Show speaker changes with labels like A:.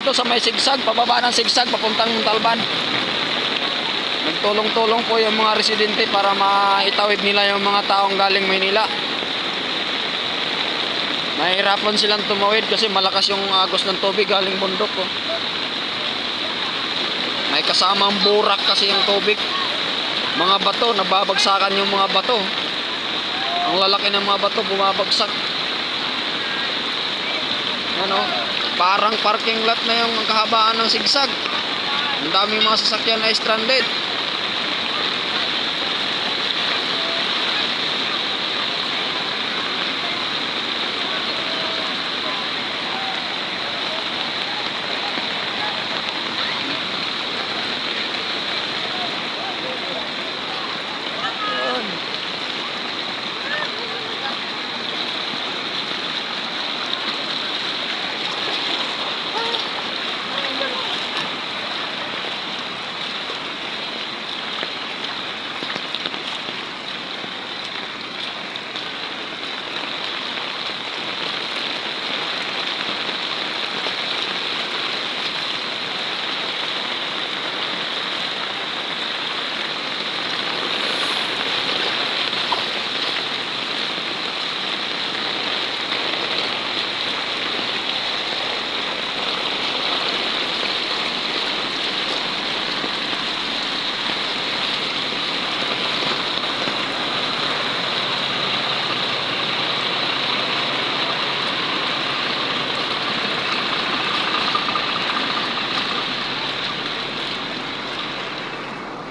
A: dito sa may sigsag, pababa ng sigsag papuntang Montalban. Nagtulong-tulong po yung mga residente para maitawid nila yung mga taong galing Maynila. Nahihirapan silang tumawid kasi malakas yung agos ng tubig galing bundok po. May kasamang burak kasi yung tubig. Mga bato, nababagsakan yung mga bato. Ang lalaki ng mga bato bumabagsak. Ano, parang parking lot na yung kahabaan ng sigsag. Ang daming mga sasakyan ay stranded.